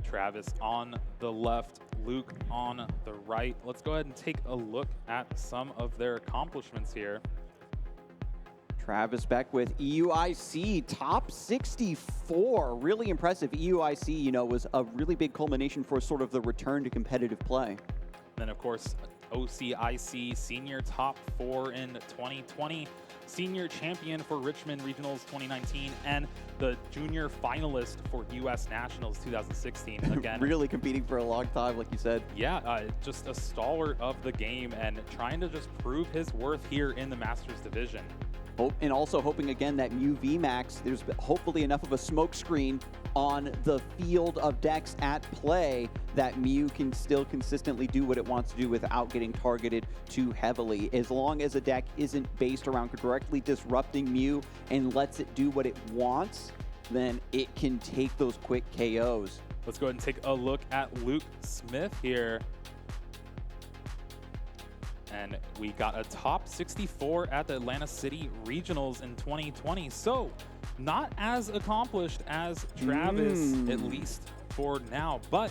Travis on the left, Luke on the right. Let's go ahead and take a look at some of their accomplishments here. Travis Beckwith, EUIC, top 64. Really impressive. EUIC, you know, was a really big culmination for sort of the return to competitive play. Then, of course, OCIC, senior top 4 in 2020, senior champion for Richmond Regionals 2019, and the junior finalist for U.S. Nationals 2016. Again, really competing for a long time, like you said. Yeah, just a stalwart of the game and trying to just prove his worth here in the Masters division. And also hoping again that Mew VMAX, there's hopefully enough of a smoke screen on the field of decks at play that Mew can still consistently do what it wants to do without getting targeted too heavily. As long as a deck isn't based around directly disrupting Mew and lets it do what it wants, then it can take those quick KOs. Let's go ahead and take a look at Luke Smith here. And we got a top 64 at the Atlanta City Regionals in 2020. So not as accomplished as Travis, at least for now, but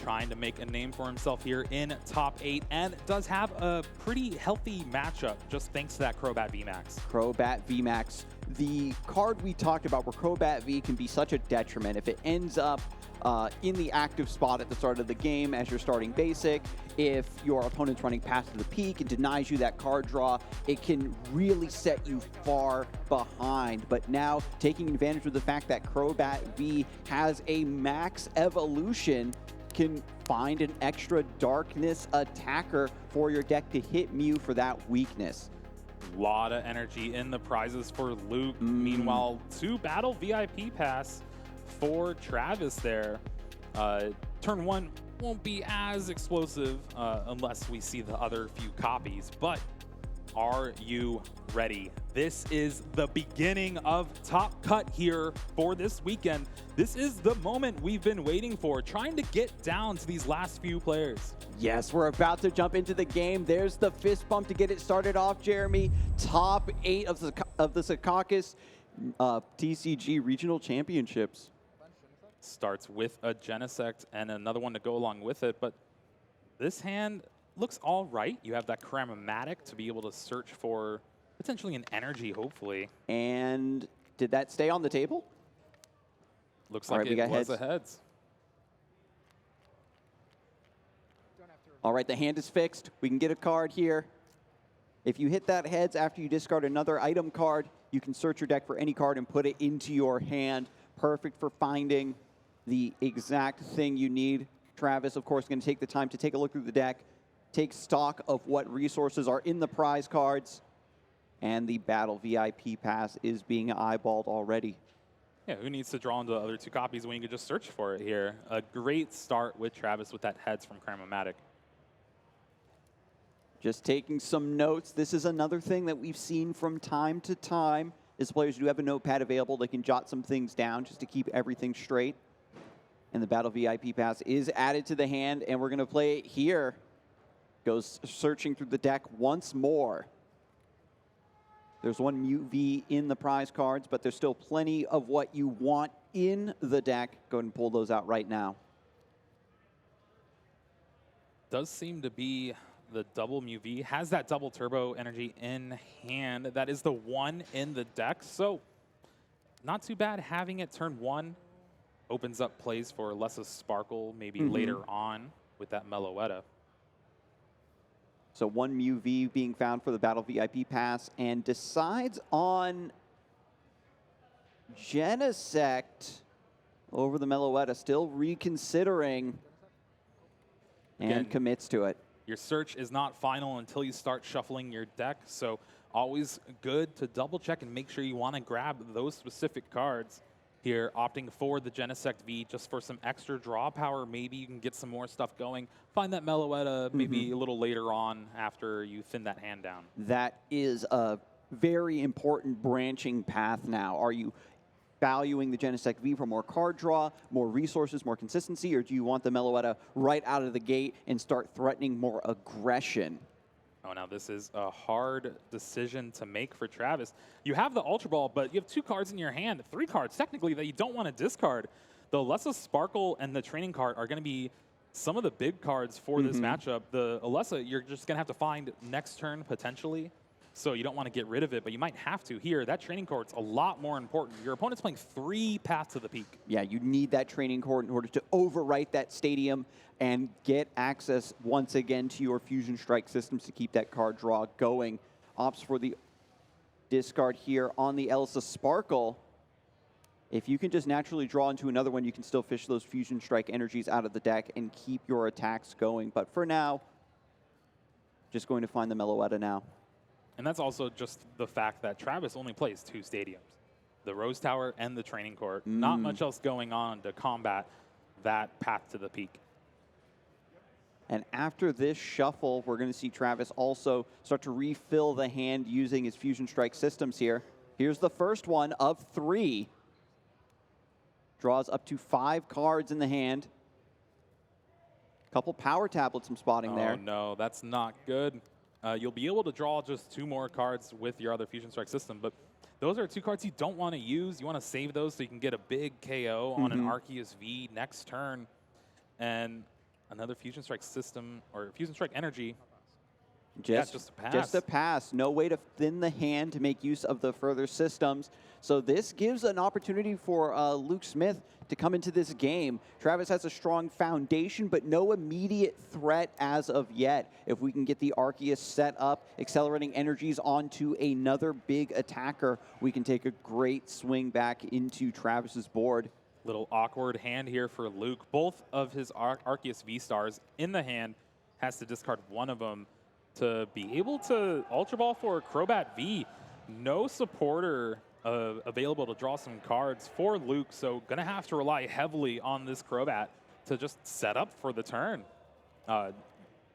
trying to make a name for himself here in top 8 and does have a pretty healthy matchup just thanks to that Crobat VMAX. Crobat VMAX, the card we talked about where Crobat V can be such a detriment if it ends up in the active spot at the start of the game as you're starting basic. If your opponent's running past to the peak and denies you that card draw, it can really set you far behind. But now, taking advantage of the fact that Crobat V has a max evolution, can find an extra darkness attacker for your deck to hit Mew for that weakness. A lot of energy in the prizes for Luke. Meanwhile, 2 battle VIP pass for Travis there. Turn 1 won't be as explosive unless we see the other few copies, but are you ready? This is the beginning of Top Cut here for this weekend. This is the moment we've been waiting for, trying to get down to these last few players. Yes, we're about to jump into the game. There's the fist bump to get it started off, Jeremy. Top 8 of the Secaucus TCG Regional Championships. Starts with a Genesect and another one to go along with it, but this hand looks all right. You have that Cramomatic to be able to search for potentially an energy, hopefully. And did that stay on the table? Looks like it was a heads. All right, the hand is fixed. We can get a card here. If you hit that heads after you discard another item card, you can search your deck for any card and put it into your hand. Perfect for finding the exact thing you need. Travis, of course, is going to take the time to take a look through the deck, take stock of what resources are in the prize cards, and the Battle VIP pass is being eyeballed already. Yeah, who needs to draw into the other 2 copies when you can just search for it here? A great start with Travis with that heads from Cramomatic. Just taking some notes. This is another thing that we've seen from time to time. As players do have a notepad available, they can jot some things down just to keep everything straight. And the Battle VIP pass is added to the hand, and we're going to play it here. Goes searching through the deck once more. There's 1 Mew V in the prize cards, but there's still plenty of what you want in the deck. Go ahead and pull those out right now. Does seem to be the double Mew V. Has that double turbo energy in hand. That is the 1 in the deck, so not too bad having it turn 1. Opens up plays for less of Sparkle maybe later on with that Meloetta. So 1 Mew V being found for the Battle VIP pass, and decides on Genesect over the Meloetta, still reconsidering and commits to it. Your search is not final until you start shuffling your deck, so always good to double check and make sure you want to grab those specific cards. Here, opting for the Genesect V just for some extra draw power. Maybe you can get some more stuff going. Find that Meloetta maybe a little later on after you thin that hand down. That is a very important branching path now. Are you valuing the Genesect V for more card draw, more resources, more consistency, or do you want the Meloetta right out of the gate and start threatening more aggression? Oh, now this is a hard decision to make for Travis. You have the Ultra Ball, but you have 2 cards in your hand, 3 cards technically that you don't want to discard. the Alessa Sparkle and the Training Card are going to be some of the big cards for this matchup. The Alessa, you're just going to have to find next turn potentially. So you don't want to get rid of it, but you might have to here. That Training Card's a lot more important. Your opponent's playing 3 Paths to the Peak. Yeah, you need that Training Card in order to overwrite that stadium and get access once again to your Fusion Strike systems to keep that card draw going. Opts for the discard here on the Elsa Sparkle. If you can just naturally draw into another one, you can still fish those Fusion Strike energies out of the deck and keep your attacks going. But for now, just going to find the Meloetta now. And that's also just the fact that Travis only plays 2 stadiums, the Rose Tower and the Training Court. Not much else going on to combat that Path to the Peak. And after this shuffle, we're going to see Travis also start to refill the hand using his Fusion Strike systems here. Here's the first one of 3. Draws up to 5 cards in the hand. Couple power tablets I'm spotting there. Oh, no, that's not good. You'll be able to draw just 2 more cards with your other Fusion Strike system, but those are 2 cards you don't want to use. You want to save those so you can get a big KO on an Arceus V next turn. And another Fusion Strike system, or Fusion Strike energy. Just a pass. Just a pass. No way to thin the hand to make use of the further systems. So this gives an opportunity for Luke Smith to come into this game. Travis has a strong foundation, but no immediate threat as of yet. If we can get the Arceus set up, accelerating energies onto another big attacker, we can take a great swing back into Travis's board. Little awkward hand here for Luke. Both of his Arceus V-Stars in the hand, has to discard one of them to be able to Ultra Ball for Crobat V. No supporter available to draw some cards for Luke, so gonna have to rely heavily on this Crobat to just set up for the turn.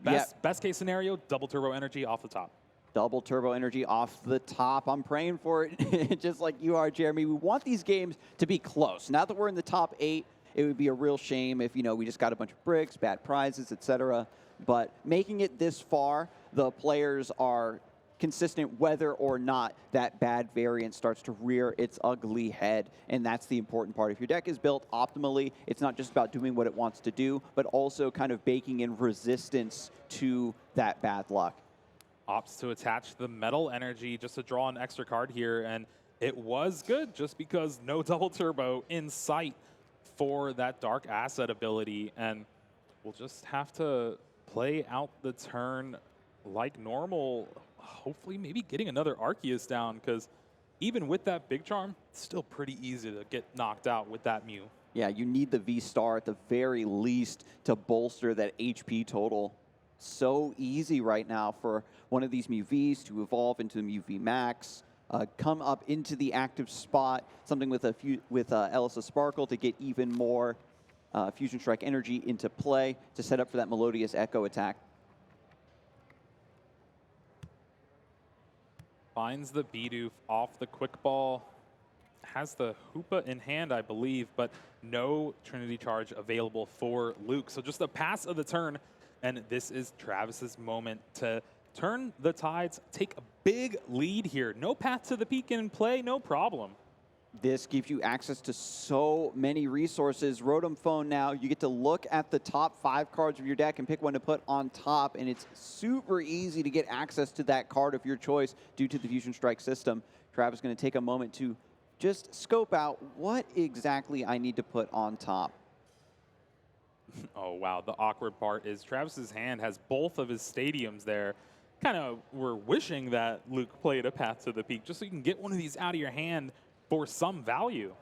Best case scenario, double turbo energy off the top. Double turbo energy off the top. I'm praying for it, just like you are, Jeremy. We want these games to be close. Now that we're in the top 8, it would be a real shame if, we just got a bunch of bricks, bad prizes, etc. But making it this far, the players are consistent whether or not that bad variant starts to rear its ugly head. And that's the important part. If your deck is built optimally, it's not just about doing what it wants to do, but also kind of baking in resistance to that bad luck. Opts to attach the Metal Energy just to draw an extra card here, and it was good just because no double turbo in sight for that Dark Asset ability, and we'll just have to play out the turn like normal, hopefully maybe getting another Arceus down, because even with that Big Charm, it's still pretty easy to get knocked out with that Mew. Yeah, you need the V-Star at the very least to bolster that HP total. So easy right now for one of these Mew Vs to evolve into the Mew V Max, come up into the active spot, something with Elsa Sparkle to get even more Fusion Strike energy into play to set up for that Melodious Echo attack. Finds the Bidoof off the Quick Ball. Has the Hoopa in hand, I believe, but no Trinity Charge available for Luke. So just a pass of the turn, and this is Travis's moment to turn the tides, take a big lead here. No Path to the Peak in play, no problem. This gives you access to so many resources. Rotom Phone now, you get to look at the top 5 cards of your deck and pick one to put on top, and it's super easy to get access to that card of your choice due to the Fusion Strike system. Travis is going to take a moment to just scope out what exactly I need to put on top. Oh, wow. The awkward part is Travis's hand has both of his stadiums there. Kind of were wishing that Luke played a Path to the Peak just so you can get one of these out of your hand for some value.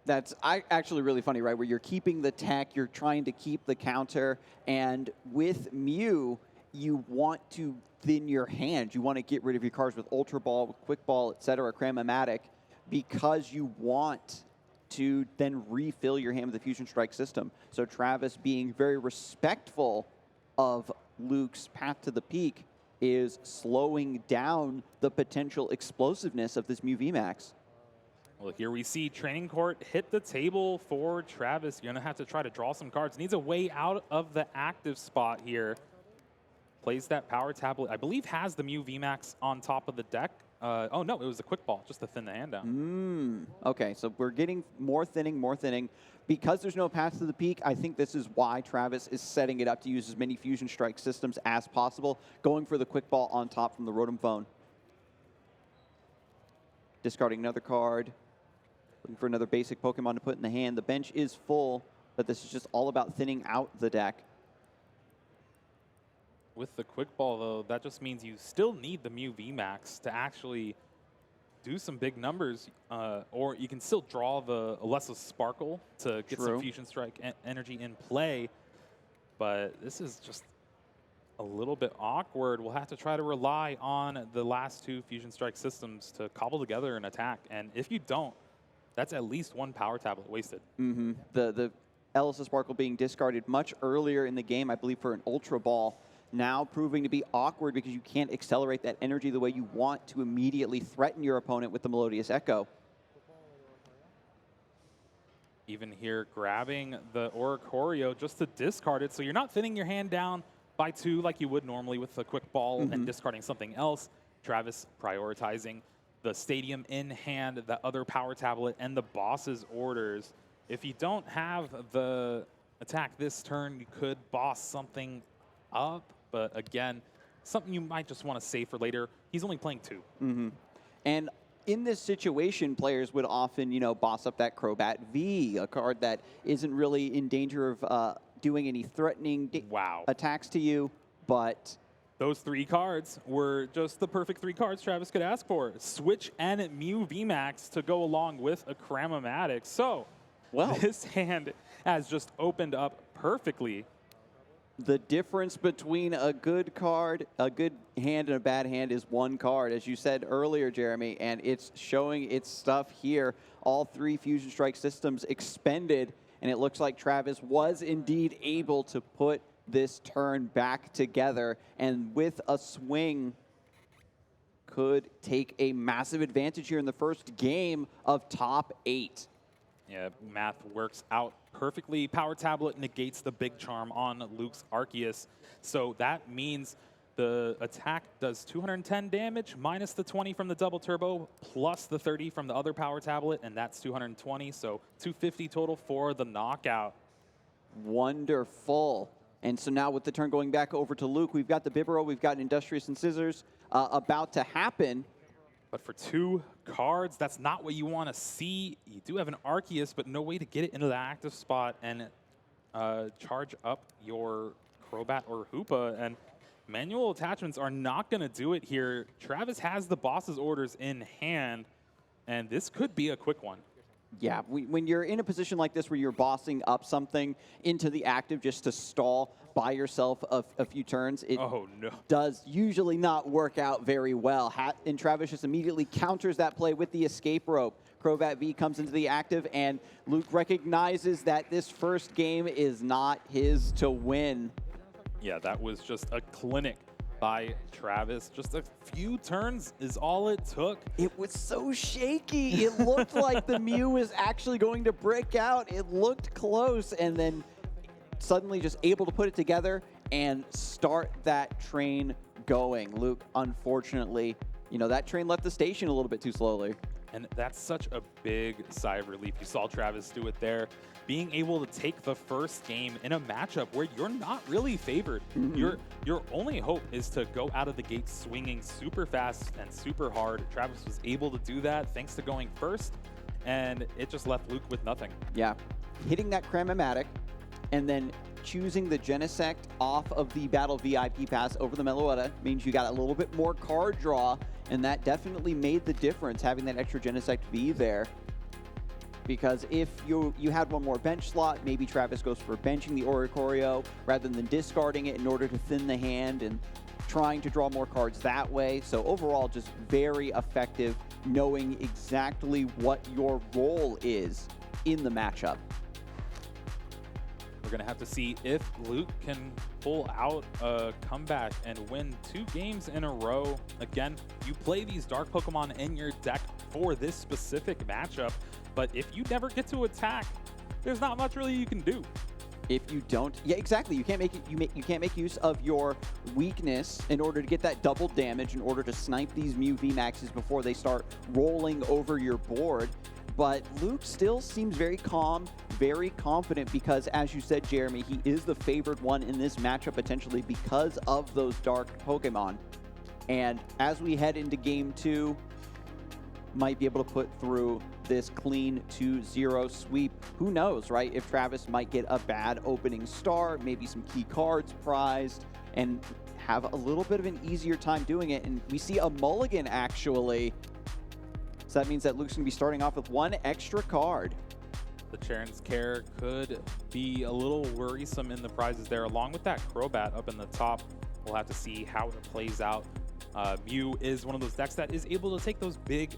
That's actually really funny, right? Where you're keeping the tech, you're trying to keep the counter, and with Mew, you want to thin your hand. You want to get rid of your cards with Ultra Ball, with Quick Ball, etc., Cram-O-Matic, because you want to then refill your hand with the Fusion Strike system. So Travis, being very respectful of Luke's Path to the Peak, is slowing down the potential explosiveness of this Mew VMAX. Well, here we see Training Court hit the table for Travis. You're going to have to try to draw some cards. Needs a way out of the active spot here. Plays that Power Tablet. I believe has the Mew VMAX on top of the deck. Oh, no, it was a quick ball, just to thin the hand down. Okay, so we're getting more thinning. Because there's no path to the peak, I think this is why Travis is setting it up to use as many Fusion Strike systems as possible, going for the quick ball on top from the Rotom Phone. Discarding another card. Looking for another basic Pokemon to put in the hand. The bench is full, but this is just all about thinning out the deck. With the quick ball, though, that just means you still need the Mew VMAX to actually do some big numbers, or you can still draw the Alessa Sparkle to get some Fusion Strike energy in play. But this is just a little bit awkward. We'll have to try to rely on the last two Fusion Strike systems to cobble together an attack. And if you don't, that's at least one power tablet wasted. The Alessa Sparkle being discarded much earlier in the game, I believe, for an Ultra Ball. Now proving to be awkward because you can't accelerate that energy the way you want to immediately threaten your opponent with the Melodious Echo. Even here, grabbing the Oricorio just to discard it, so you're not thinning your hand down by 2 like you would normally with a quick ball and discarding something else. Travis prioritizing the Stadium in hand, the other power tablet, and the boss's orders. If you don't have the attack this turn, you could boss something up. But again, something you might just want to save for later. He's only playing 2. And in this situation, players would often, boss up that Crobat V, a card that isn't really in danger of doing any threatening attacks to you, but those 3 cards were just the perfect 3 cards Travis could ask for. Switch and Mew VMAX to go along with a Cramomatic. So, this hand has just opened up perfectly. The difference between a good card, a good hand, and a bad hand is 1 card, as you said earlier, Jeremy, and it's showing its stuff here. All 3 Fusion Strike systems expended, and it looks like Travis was indeed able to put this turn back together, and with a swing could take a massive advantage here in the first game of top 8. Yeah, math works out perfectly. Power Tablet negates the Big Charm on Luke's Arceus. So that means the attack does 210 damage, minus the 20 from the double turbo, plus the 30 from the other Power Tablet, and that's 220. So 250 total for the knockout. Wonderful. And so now with the turn going back over to Luke, we've got the Bibarel, we've got Industrious and Scissors about to happen. But for 2 cards, that's not what you want to see. You do have an Arceus, but no way to get it into the active spot and charge up your Crobat or Hoopa. And manual attachments are not going to do it here. Travis has the boss's orders in hand, and this could be a quick one. Yeah, when you're in a position like this where you're bossing up something into the active just to stall by yourself a few turns, it does usually not work out very well. And Travis just immediately counters that play with the escape rope. Crobat V comes into the active, and Luke recognizes that this first game is not his to win. Yeah, that was just a clinic by Travis. Just a few turns is all it took. It was so shaky. It looked like the Mew was actually going to break out. It looked close, and then suddenly just able to put it together and start that train going. Luke, unfortunately, that train left the station a little bit too slowly. And that's such a big sigh of relief. You saw Travis do it there. Being able to take the first game in a matchup where you're not really favored. Your only hope is to go out of the gate swinging super fast and super hard. Travis was able to do that thanks to going first, and it just left Luke with nothing. Yeah, hitting that Cramomatic and then choosing the Genesect off of the Battle VIP pass over the Meloetta means you got a little bit more card draw, and that definitely made the difference, having that extra Genesect V there. Because if you had one more bench slot, maybe Travis goes for benching the Oricorio rather than discarding it in order to thin the hand and trying to draw more cards that way. So overall, just very effective, knowing exactly what your role is in the matchup. We're going to have to see if Luke can pull out a comeback and win 2 games in a row. Again, you play these Dark Pokemon in your deck for this specific matchup, but if you never get to attack, there's not much really you can do. If you don't, yeah, exactly. You can't make it. You can't make use of your weakness in order to get that double damage in order to snipe these Mew VMAXs before they start rolling over your board. But Luke still seems very calm, very confident because, as you said, Jeremy, he is the favored one in this matchup potentially because of those dark Pokemon. And as we head into Game 2, might be able to put through this clean 2-0 sweep. Who knows, right? If Travis might get a bad opening start, maybe some key cards prized, and have a little bit of an easier time doing it. And we see a mulligan, actually. So that means that Luke's going to be starting off with one extra card. The Charon's Care could be a little worrisome in the prizes there, along with that Crobat up in the top. We'll have to see how it plays out. Mew is one of those decks that is able to take those big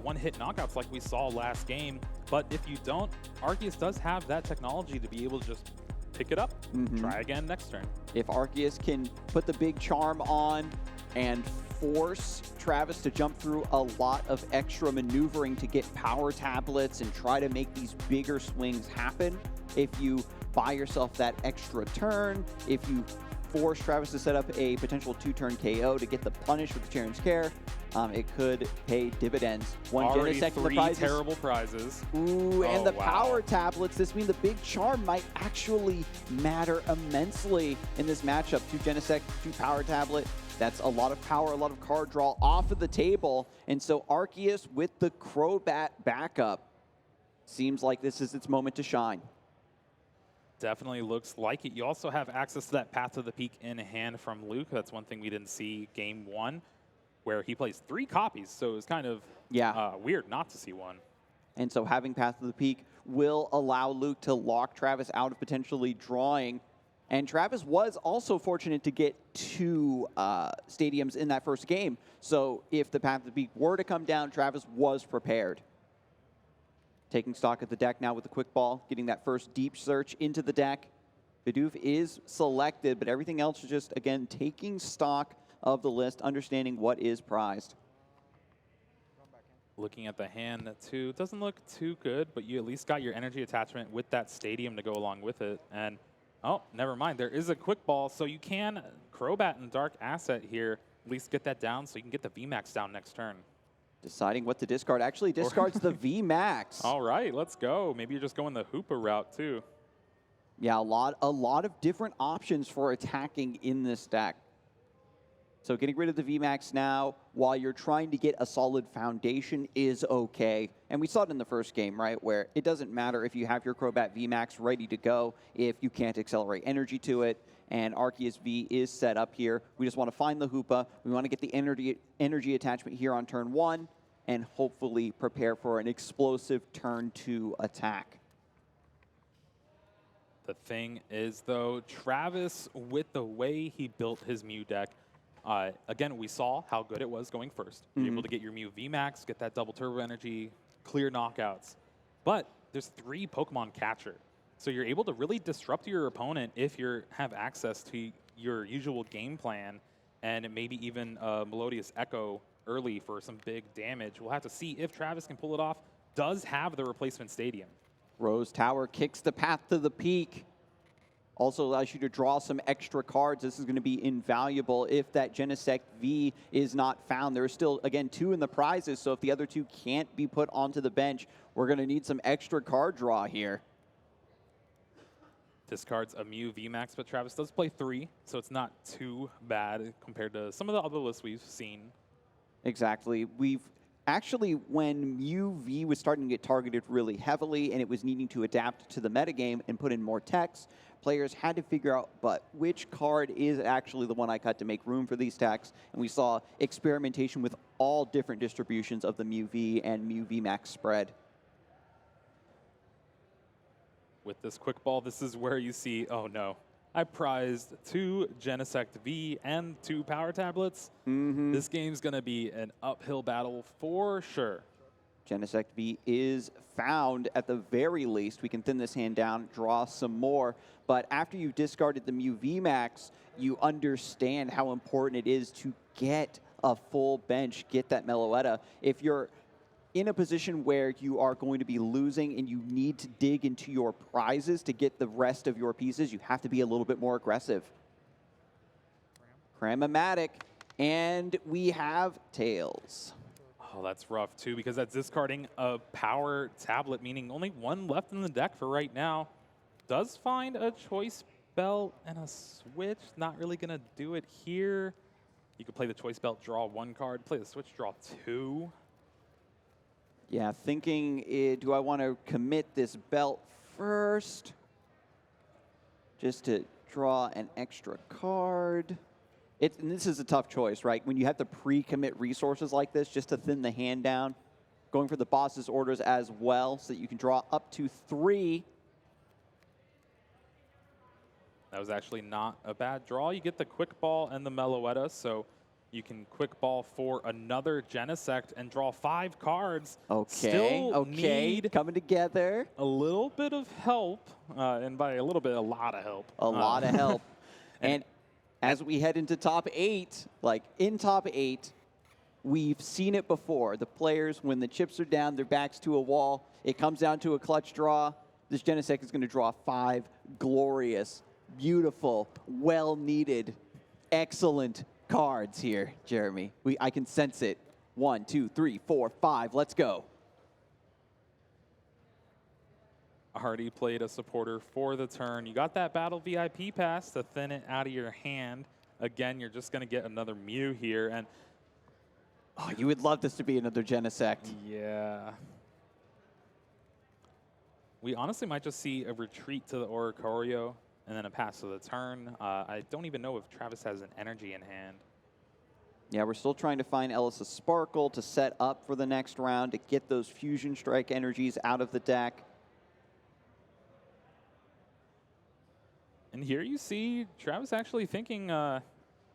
one-hit knockouts like we saw last game. But if you don't, Arceus does have that technology to be able to just pick it up, try again next turn. If Arceus can put the big charm on and force Travis to jump through a lot of extra maneuvering to get power tablets and try to make these bigger swings happen, if you buy yourself that extra turn, if you force Travis to set up a potential 2-turn KO to get the punish with the Charon's Care, it could pay dividends. One Already Genesect in the 3 prizes. terrible prizes. Ooh, and the wow. power tablets. This means the big charm might actually matter immensely in this matchup. 2 Genesect, 2 power tablet. That's a lot of power, a lot of card draw off of the table. And so Arceus with the Crobat backup seems like this is its moment to shine. Definitely looks like it. You also have access to that Path to the Peak in hand from Luke. That's one thing we didn't see Game 1, where he plays 3 copies. So it was kind of weird not to see one. And so having Path to the Peak will allow Luke to lock Travis out of potentially drawing. And Travis was also fortunate to get 2 stadiums in that first game. So if the Path to the Peak were to come down, Travis was prepared. Taking stock of the deck now with the quick ball, getting that first deep search into the deck. Bidoof is selected, but everything else is just, again, taking stock of the list, understanding what is prized. Looking at the hand, too, doesn't look too good, but you at least got your energy attachment with that stadium to go along with it. And, oh, never mind. There is a quick ball, so you can Crobat and Dark Asset here, at least get that down so you can get the VMAX down next turn. Deciding what to discard. Actually discards the VMAX. All right, let's go. Maybe you're just going the Hoopa route, too. Yeah, a lot of different options for attacking in this deck. So getting rid of the VMAX now while you're trying to get a solid foundation is okay. And we saw it in the first game, right, where it doesn't matter if you have your Crobat VMAX ready to go if you can't accelerate energy to it. And Arceus V is set up here. We just want to find the Hoopa. We want to get the energy attachment here on turn 1 and hopefully prepare for an explosive turn 2 attack. The thing is, though, Travis, with the way he built his Mew deck, again, we saw how good it was going first. You're able to get your Mew VMAX, get that double turbo energy, clear knockouts. But there's 3 Pokemon catcher. So you're able to really disrupt your opponent if you have access to your usual game plan and maybe even Melodious Echo early for some big damage. We'll have to see if Travis can pull it off. Does have the replacement stadium. Rose Tower kicks the Path to the Peak. Also allows you to draw some extra cards. This is going to be invaluable if that Genesect V is not found. There are still, again, 2 in the prizes, so if the other 2 can't be put onto the bench, we're going to need some extra card draw here. Discards a Mew VMAX, but Travis does play 3, so it's not too bad compared to some of the other lists we've seen. Exactly. We've actually, when Mew V was starting to get targeted really heavily and it was needing to adapt to the metagame and put in more techs, players had to figure out, but which card is actually the one I cut to make room for these techs? And we saw experimentation with all different distributions of the Mew V and Mew VMAX spread. With this quick ball, this is where you see, oh no, I prized 2 Genesect V and 2 power tablets. This game's going to be an uphill battle for sure. Genesect V is found at the very least. We can thin this hand down, draw some more. But after you've discarded the Mew VMAX, you understand how important it is to get a full bench, get that Meloetta. If you're in a position where you are going to be losing and you need to dig into your prizes to get the rest of your pieces, you have to be a little bit more aggressive. Cram-o-matic, and we have Tails. Oh, that's rough, too, because that's discarding a power tablet, meaning only one left in the deck for right now. Does find a choice belt and a switch. Not really going to do it here. You could play the choice belt, draw one card. Play the switch, draw two. Yeah, thinking, do I want to commit this belt first? Just to draw an extra card. And this is a tough choice, right? When you have to pre-commit resources like this just to thin the hand down, going for the boss's orders as well so that you can draw up to 3. That was actually not a bad draw. You get the quick ball and the Meloetta, so you can quick ball for another Genesect and draw 5 cards. Okay, Still need coming together. a little bit of help, and by a little bit, a lot of help. A lot of help. And as we head into top 8, like in top 8, we've seen it before. The players, when the chips are down, their backs to a wall, it comes down to a clutch draw. This Genesect is going to draw 5 glorious, beautiful, well-needed, excellent cards here, Jeremy. I can sense it. 1, 2, 3, 4, 5. Let's go. Already played a supporter for the turn. You got that battle VIP pass to thin it out of your hand. Again, you're just going to get another Mew here. And oh, you would love this to be another Genesect. Yeah. We honestly might just see a retreat to the Oricorio and then a pass to the turn. I don't even know if Travis has an energy in hand. Yeah, we're still trying to find Ellis' Sparkle to set up for the next round to get those Fusion Strike energies out of the deck. And here you see Travis actually thinking,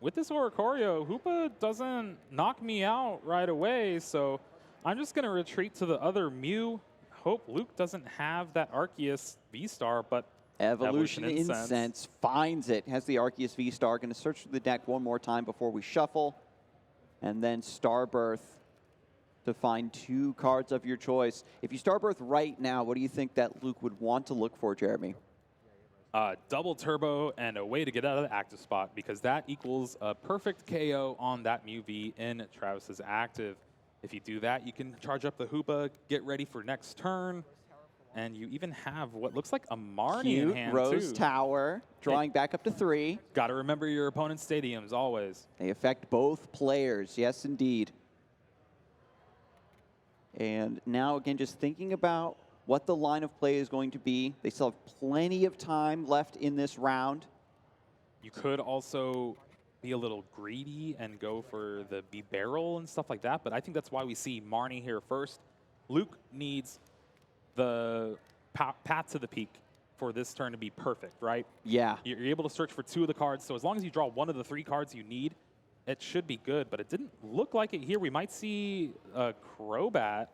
with this Oricorio, Hoopa doesn't knock me out right away, so I'm just going to retreat to the other Mew. Hope Luke doesn't have that Arceus V-Star, but Evolution Incense finds it, has the Arceus V-Star. Going to search through the deck one more time before we shuffle. And then Starbirth to find 2 cards of your choice. If you Starbirth right now, what do you think that Luke would want to look for, Jeremy? Double turbo and a way to get out of the active spot, because that equals a perfect KO on that Mew V in Travis's active. If you do that, you can charge up the Hoopa, get ready for next turn, and you even have what looks like a Marnie in hand, Rose too. Tower, drawing back up to 3. Got to remember your opponent's stadiums, always. They affect both players, yes, indeed. And now, again, just thinking about what the line of play is going to be. They still have plenty of time left in this round. You could also be a little greedy and go for the B-Barrel and stuff like that, but I think that's why we see Marnie here first. Luke needs the path to the peak for this turn to be perfect, right? Yeah. You're able to search for 2 of the cards, so as long as you draw 1 of the 3 cards you need, it should be good, but it didn't look like it here. We might see a Crobat.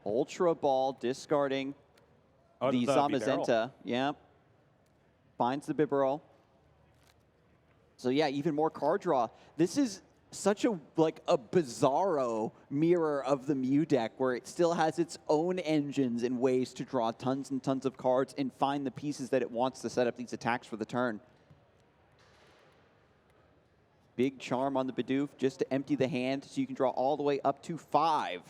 Ultra Ball discarding the Zamazenta. Yeah. Finds the Bibarel. So yeah, even more card draw. This is such a bizarro mirror of the Mew deck, where it still has its own engines and ways to draw tons and tons of cards and find the pieces that it wants to set up these attacks for the turn. Big charm on the Bidoof just to empty the hand so you can draw all the way up to 5.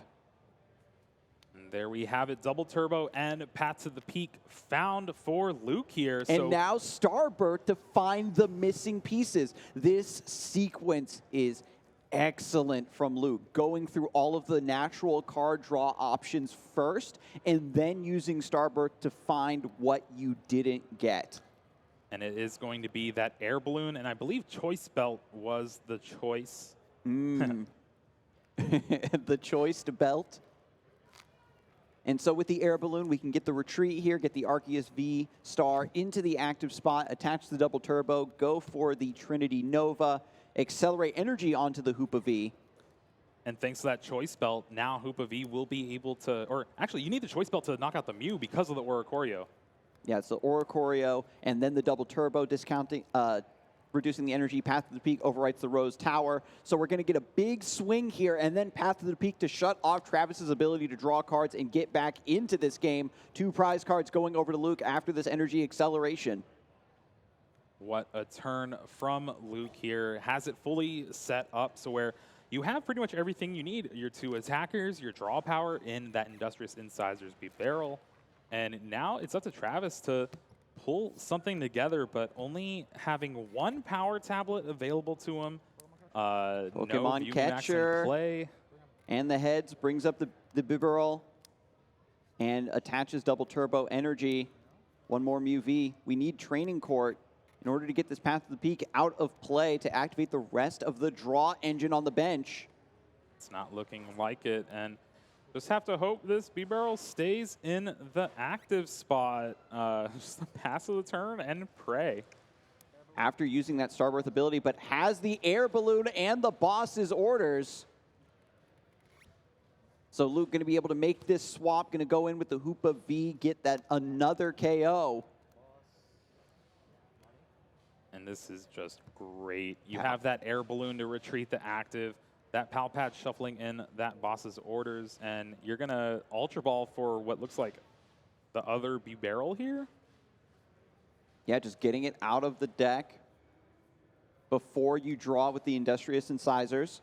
And there we have it, double turbo and path to the peak found for Luke here. And now Starbirth to find the missing pieces. This sequence is excellent from Luke, going through all of the natural card draw options first and then using Starbirth to find what you didn't get. And it is going to be that air balloon, and I believe Choice Belt was the choice. The choice to belt. And so with the air balloon, we can get the retreat here, get the Arceus V-Star into the active spot, attach the double turbo, go for the Trinity Nova, accelerate energy onto the Hoopa V. And thanks to that choice belt, now Hoopa V will be able to, or actually you need the choice belt to knock out the Mew because of the Oricorio. Yeah, it's the Oricorio, and then the double turbo discounting, reducing the energy. Path to the Peak overwrites the Rose Tower. So we're going to get a big swing here, and then Path to the Peak to shut off Travis's ability to draw cards and get back into this game. 2 prize cards going over to Luke after this energy acceleration. What a turn from Luke here. Has it fully set up so where you have pretty much everything you need. Your 2 attackers, your draw power in that Industrious Incisors Barrel. And now it's up to Travis to pull something together, but only having 1 power tablet available to him. Pokemon no Catcher in play. And the heads brings up the Bibarel and attaches double turbo energy. 1 more Mew V. We need Training Court in order to get this Path to the Peak out of play to activate the rest of the draw engine on the bench. It's not looking like it, and just have to hope this B-Barrel stays in the active spot. Just a pass of the turn and pray. After using that Starbirth ability, but has the air balloon and the boss's orders. So Luke going to be able to make this swap, going to go in with the Hoopa V, get that another KO. And this is just great. You have that air balloon to retreat the active. That Pal Pad shuffling in that boss's orders, and you're going to Ultra Ball for what looks like the other B-Barrel here? Yeah, just getting it out of the deck before you draw with the Industrious Incisors.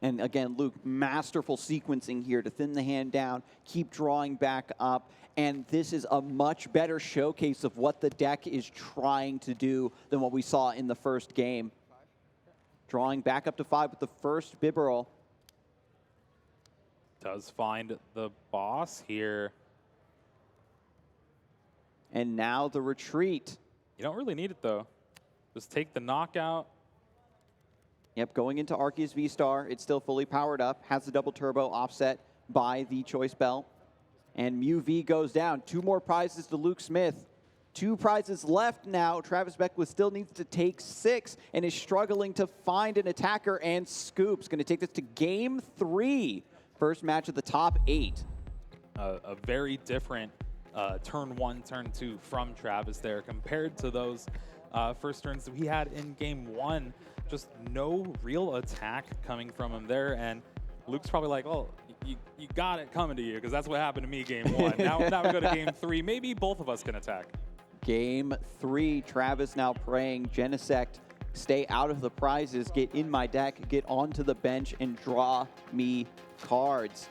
And again, Luke, masterful sequencing here to thin the hand down, keep drawing back up, and this is a much better showcase of what the deck is trying to do than what we saw in the first game. Drawing back up to 5 with the first Bibarel. Does find the boss here. And now the retreat. You don't really need it, though. Just take the knockout. Yep, going into Arceus V-Star. It's still fully powered up. Has the double turbo offset by the Choice Belt. And Mew V goes down. 2 more prizes to Luke Smith. 2 prizes left now. Travis Beckwith still needs to take 6 and is struggling to find an attacker, and Scoop's going to take this to game 3. First match of the top 8. A very different turn 1, turn 2 from Travis there compared to those first turns that we had in game 1. Just no real attack coming from him there, and Luke's probably like, oh, you got it coming to you, because that's what happened to me game 1. now we go to game 3. Maybe both of us can attack. Game 3, Travis now praying, Genesect, stay out of the prizes, get in my deck, get onto the bench, and draw me cards.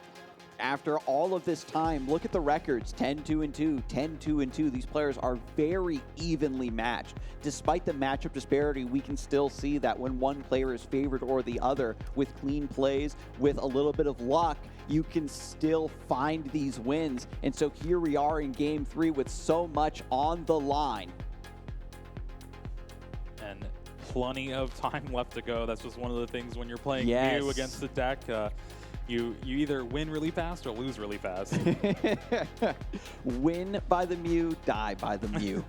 After all of this time, look at the records, 10-2-2, 10-2-2. These players are very evenly matched. Despite the matchup disparity, we can still see that when one player is favored or the other, with clean plays, with a little bit of luck, you can still find these wins. And so here we are in game 3 with so much on the line. And plenty of time left to go. That's just one of the things when you're playing Yes. Mew against the deck. You either win really fast or lose really fast. Win by the Mew, die by the Mew.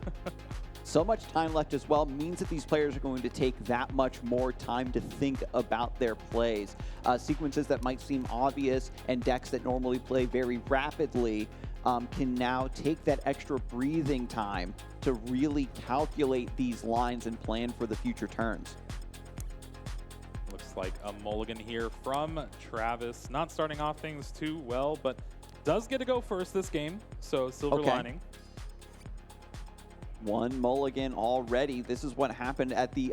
So much time left as well means that these players are going to take that much more time to think about their plays. Sequences that might seem obvious and decks that normally play very rapidly can now take that extra breathing time to really calculate these lines and plan for the future turns. Looks like a mulligan here from Travis. Not starting off things too well, but does get to go first this game, so silver lining. 1 mulligan already. This is what happened at the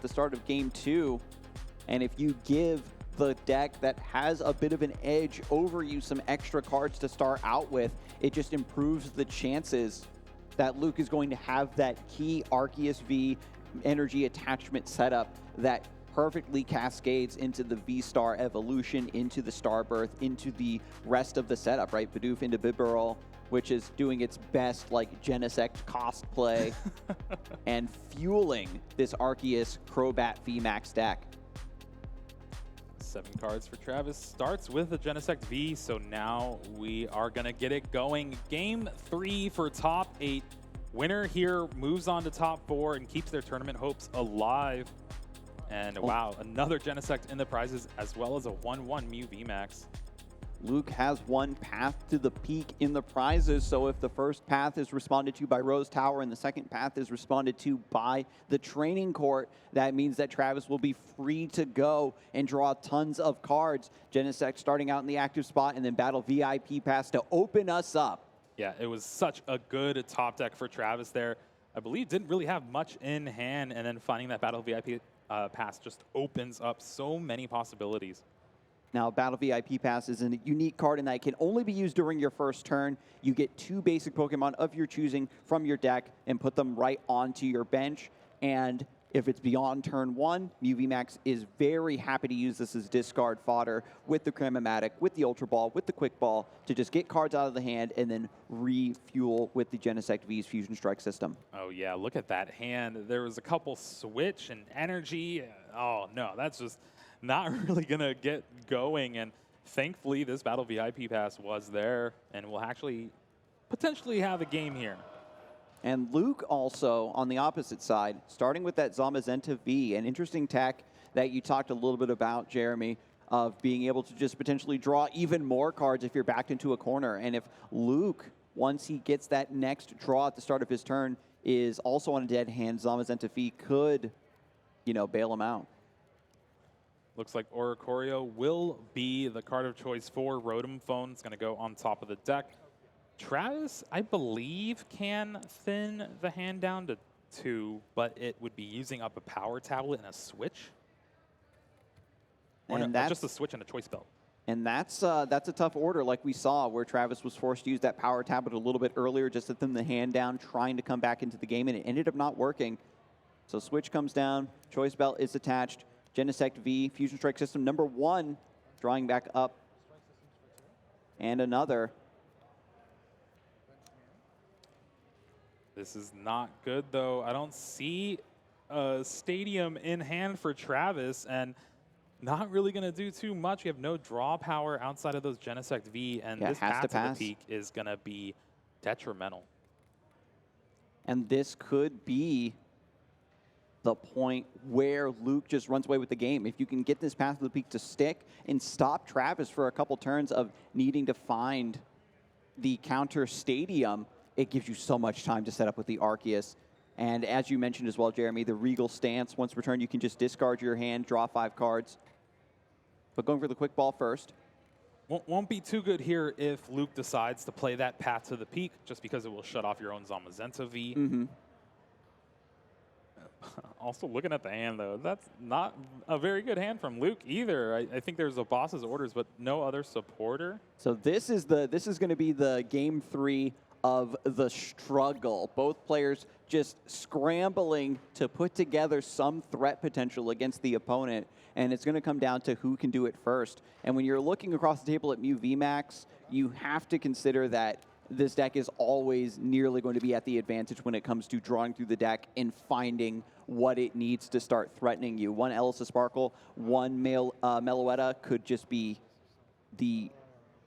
start of game 2. And if you give the deck that has a bit of an edge over you some extra cards to start out with, it just improves the chances that Luke is going to have that key Arceus V energy attachment setup that perfectly cascades into the V-Star evolution, into the Starbirth, into the rest of the setup, right? Bidoof into Bibarel, which is doing its best like Genesect cosplay and fueling this Arceus Crobat VMAX deck. 7 cards for Travis. Starts with a Genesect V, so now we are going to get it going. Game 3 for top 8. Winner here moves on to top 4 and keeps their tournament hopes alive. And wow, another Genesect in the prizes, as well as a 1-1 Mew VMAX. Luke has one path to the peak in the prizes, so if the first path is responded to by Rose Tower and the second path is responded to by the training court, that means that Travis will be free to go and draw tons of cards. Genesect starting out in the active spot and then Battle VIP pass to open us up. Yeah, it was such a good top deck for Travis there. I believe didn't really have much in hand, and then finding that Battle VIP pass just opens up so many possibilities. Now, Battle VIP Pass is a unique card in that it can only be used during your first turn. You get 2 basic Pokemon of your choosing from your deck and put them right onto your bench. And if it's beyond turn 1, VMAX is very happy to use this as discard fodder with the Cram-O-Matic, with the Ultra Ball, with the Quick Ball to just get cards out of the hand and then refuel with the Genesect V's Fusion Strike system. Oh, yeah, look at that hand. There was a couple switch and energy. Oh, no, that's just not really going to get going. And thankfully, this Battle VIP Pass was there and will actually potentially have a game here. And Luke also, on the opposite side, starting with that Zamazenta V, an interesting tech that you talked a little bit about, Jeremy, of being able to just potentially draw even more cards if you're backed into a corner. And if Luke, once he gets that next draw at the start of his turn, is also on a dead hand, Zamazenta V could, bail him out. Looks like Oricorio will be the card of choice for Rotom Phone. It's going to go on top of the deck. Travis, I believe, can thin the hand down to 2, but it would be using up a power tablet and a switch. Or And no, just a switch and a choice belt. And that's a tough order, like we saw, where Travis was forced to use that power tablet a little bit earlier just to thin the hand down, trying to come back into the game, and it ended up not working. So switch comes down, choice belt is attached. Genesect V, Fusion Strike System number 1, drawing back up. And another. This is not good, though. I don't see a stadium in hand for Travis, and not really going to do too much. We have no draw power outside of those Genesect V, and this path to the peak is going to be detrimental. And this could be the point where Luke just runs away with the game. If you can get this path to the peak to stick and stop Travis for a couple turns of needing to find the counter stadium, it gives you so much time to set up with the Arceus. And as you mentioned as well, Jeremy, the Regal Stance, once returned, you can just discard your hand, draw 5 cards. But going for the Quick Ball first. Won't be too good here if Luke decides to play that path to the peak, just because it will shut off your own Zamazenta V. Mm-hmm. Also, looking at the hand, though, that's not a very good hand from Luke either. I think there's a boss's orders, but no other supporter. So this is going to be the game 3 of the struggle. Both players just scrambling to put together some threat potential against the opponent, and it's going to come down to who can do it first. And when you're looking across the table at Mew VMAX, you have to consider that this deck is always nearly going to be at the advantage when it comes to drawing through the deck and finding what it needs to start threatening you. One Elisasparkle, one Meloetta could just be the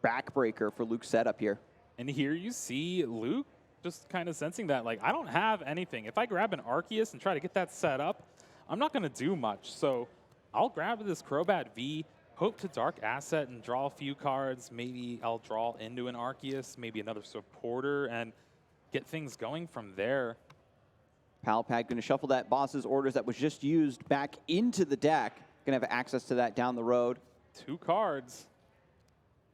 backbreaker for Luke's setup here. And here you see Luke just kind of sensing that, like, I don't have anything. If I grab an Arceus and try to get that set up, I'm not going to do much. So I'll grab this Crobat V, hope to Dark Asset and draw a few cards. Maybe I'll draw into an Arceus, maybe another supporter, and get things going from there. Palpad going to shuffle that boss's orders that was just used back into the deck. Going to have access to that down the road. 2 cards.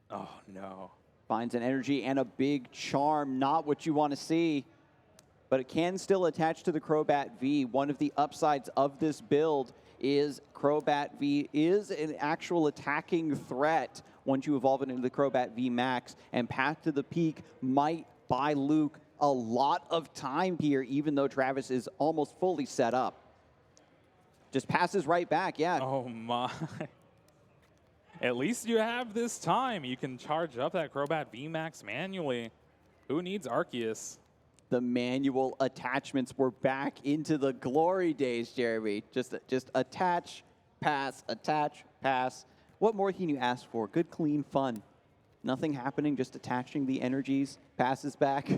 Oh, no. Finds an energy and a big charm. Not what you want to see, but it can still attach to the Crobat V. One of the upsides of this build is Crobat V is an actual attacking threat once you evolve it into the Crobat V Max, and Path to the Peak might buy Luke a lot of time here, even though Travis is almost fully set up. Just passes right back, yeah. Oh, my. At least you have this time. You can charge up that Crobat VMAX manually. Who needs Arceus? The manual attachments were back into the glory days, Jeremy. Just attach, pass, attach, pass. What more can you ask for? Good, clean fun. Nothing happening, just attaching the energies, passes back.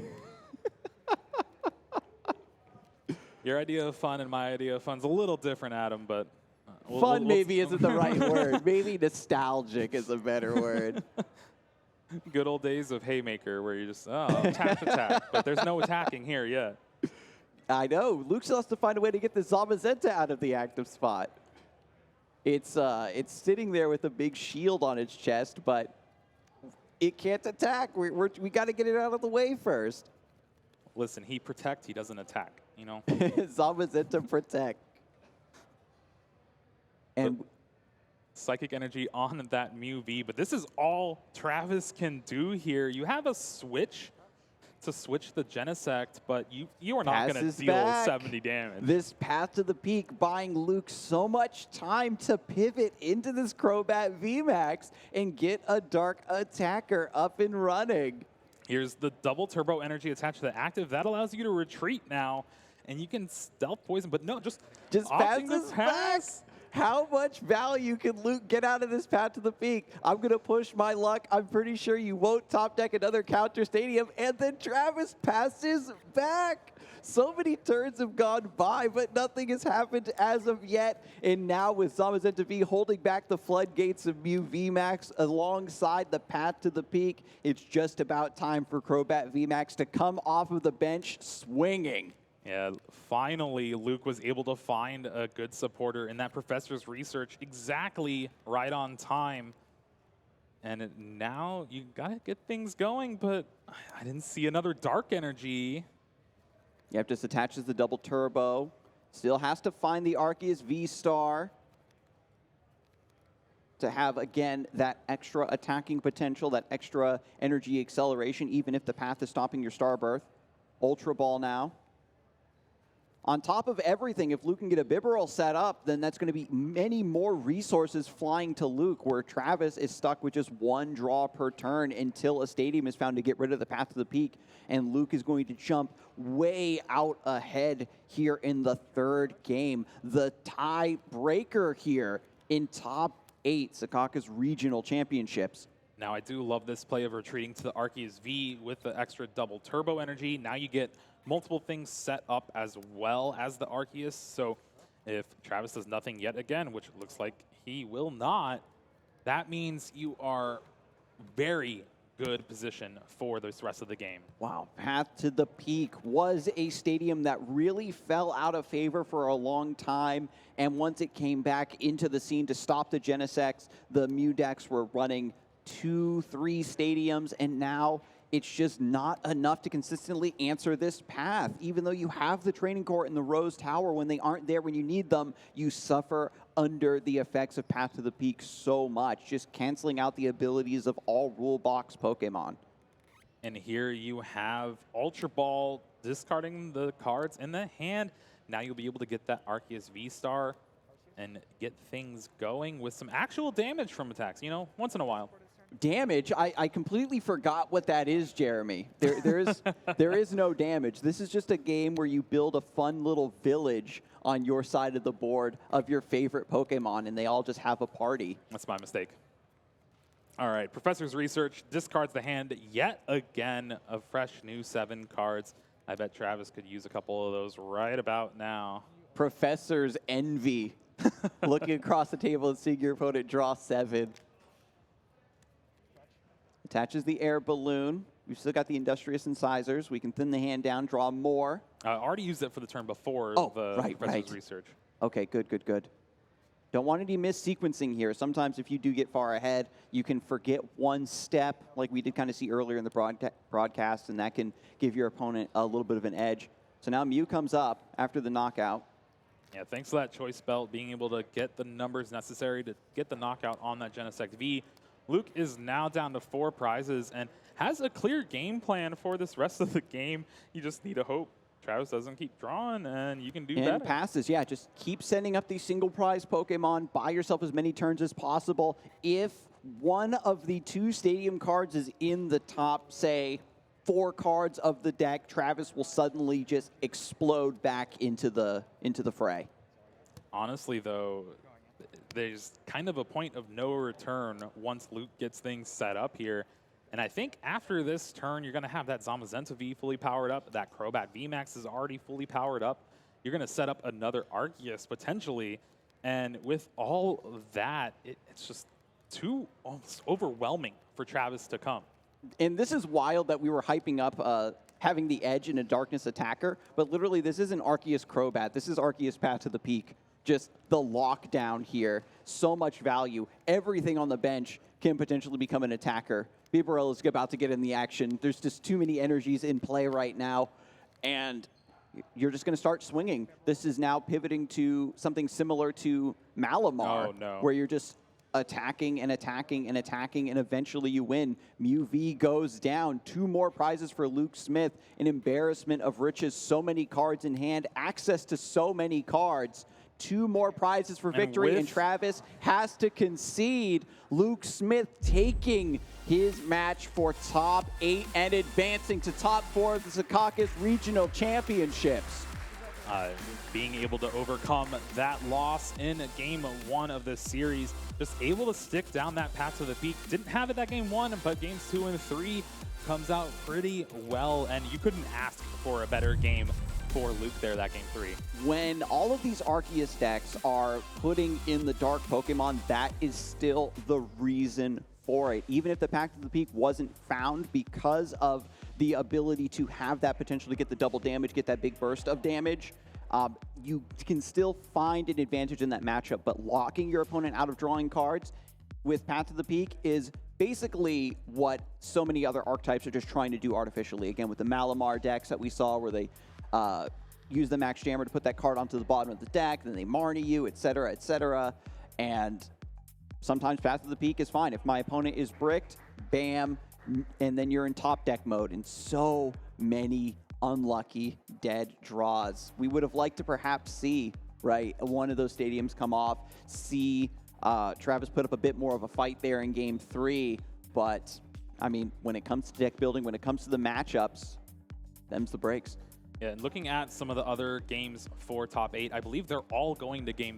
Your idea of fun and my idea of fun's a little different, Adam, but... Fun maybe isn't the right word. Maybe nostalgic is a better word. Good old days of Haymaker where you just, attack. But there's no attacking here yet. I know. Luke still has to find a way to get the Zamazenta out of the active spot. It's sitting there with a big shield on its chest, but it can't attack. We got to get it out of the way first. Listen, he protect, he doesn't attack, you know? Zamazenta protect. And Psychic Energy on that Mew V, but this is all Travis can do here. You have a switch to switch the Genesect, but you are not going to deal back. 70 damage. This path to the peak buying Luke so much time to pivot into this Crobat VMAX and get a Dark Attacker up and running. Here's the double turbo energy attached to the active. That allows you to retreat now, and you can stealth poison, but no, just opting to pass. How much value can Luke get out of this path to the peak? I'm going to push my luck. I'm pretty sure you won't top deck another counter stadium. And then Travis passes back. So many turns have gone by, but nothing has happened as of yet. And now with Zamazenta V holding back the floodgates of Mew VMAX alongside the path to the peak, it's just about time for Crobat VMAX to come off of the bench swinging. Yeah, finally, Luke was able to find a good supporter in that Professor's Research exactly right on time. And now you got to get things going, but I didn't see another Dark Energy. Yep, just attaches the double turbo. Still has to find the Arceus V-Star to have, again, that extra attacking potential, that extra energy acceleration, even if the path is stopping your Starbirth. Ultra Ball now. On top of everything, if Luke can get a Bibarel set up, then that's going to be many more resources flying to Luke, where Travis is stuck with just one draw per turn until a stadium is found to get rid of the path to the peak. And Luke is going to jump way out ahead here in the third game. The tiebreaker here in top 8 Secaucus Regional Championships. Now, I do love this play of retreating to the Arceus V with the extra double turbo energy. Now you get multiple things set up as well as the Arceus. So if Travis does nothing yet again, which looks like he will not, that means you are very good position for this rest of the game. Wow, Path to the Peak was a stadium that really fell out of favor for a long time. And once it came back into the scene to stop the Genesects, the Mew decks were running 2-3 stadiums, and now it's just not enough to consistently answer this path. Even though you have the training court in the Rose Tower, when they aren't there when you need them, you suffer under the effects of Path to the Peak so much, just canceling out the abilities of all rule box Pokemon. And here you have Ultra Ball discarding the cards in the hand. Now you'll be able to get that Arceus V-Star and get things going with some actual damage from attacks, you know, once in a while. Damage? I completely forgot what that is, Jeremy. There is no damage. This is just a game where you build a fun little village on your side of the board of your favorite Pokemon, and they all just have a party. That's my mistake. All right, Professor's Research discards the hand yet again of fresh new 7 cards. I bet Travis could use a couple of those right about now. Professor's Envy. Looking across the table and seeing your opponent draw 7. Attaches the air balloon. We've still got the Industrious Incisors. We can thin the hand down, draw more. I already used it for the turn before the Professor's Research. Okay, good. Don't want any mis-sequencing here. Sometimes if you do get far ahead, you can forget one step, like we did kind of see earlier in the broadcast, and that can give your opponent a little bit of an edge. So now Mew comes up after the knockout. Yeah, thanks to that Choice Belt, being able to get the numbers necessary to get the knockout on that Genesect V. Luke is now down to 4 prizes and has a clear game plan for this rest of the game. You just need to hope Travis doesn't keep drawing, and you can do better. And passes, yeah. Just keep sending up these single prize Pokemon. Buy yourself as many turns as possible. If one of the 2 stadium cards is in the top, say, 4 cards of the deck, Travis will suddenly just explode back into the fray. Honestly, though, there's kind of a point of no return once Luke gets things set up here. And I think after this turn, you're going to have that Zamazenta V fully powered up. That Crobat VMAX is already fully powered up. You're going to set up another Arceus potentially. And with all of that, it's just too almost overwhelming for Travis to come. And this is wild that we were hyping up having the edge in a Darkness attacker, but literally this isn't Arceus Crobat. This is Arceus Path to the Peak. Just the lockdown here. So much value. Everything on the bench can potentially become an attacker. Bibarel is about to get in the action. There's just too many energies in play right now. And you're just going to start swinging. This is now pivoting to something similar to Malamar, where you're just attacking and attacking and attacking, and eventually you win. Mew V goes down. 2 more prizes for Luke Smith. An embarrassment of riches. So many cards in hand. Access to so many cards. 2 more prizes for victory, and Travis has to concede. Luke Smith taking his match for top 8 and advancing to top 4 of the Secaucus Regional Championships. Being able to overcome that loss in game 1 of this series, just able to stick down that path to the peak. Didn't have it that game 1, but games 2 and 3 comes out pretty well, and you couldn't ask for a better game for Luke there that game 3. When all of these Arceus decks are putting in the dark Pokemon, that is still the reason for it. Even if the Path to the Peak wasn't found, because of the ability to have that potential to get the double damage, get that big burst of damage, you can still find an advantage in that matchup. But locking your opponent out of drawing cards with Path to the Peak is basically what so many other archetypes are just trying to do artificially. Again, with the Malamar decks that we saw, where they use the Max Jammer to put that card onto the bottom of the deck, then they Marnie you, etc., etc. And sometimes Path to the Peak is fine. If my opponent is bricked, bam, and then you're in top deck mode. And so many unlucky dead draws. We would have liked to perhaps see, right, one of those stadiums come off, see Travis put up a bit more of a fight there in game 3. But, I mean, when it comes to deck building, when it comes to the matchups, them's the breaks. Yeah, and looking at some of the other games for top 8, I believe they're all going to game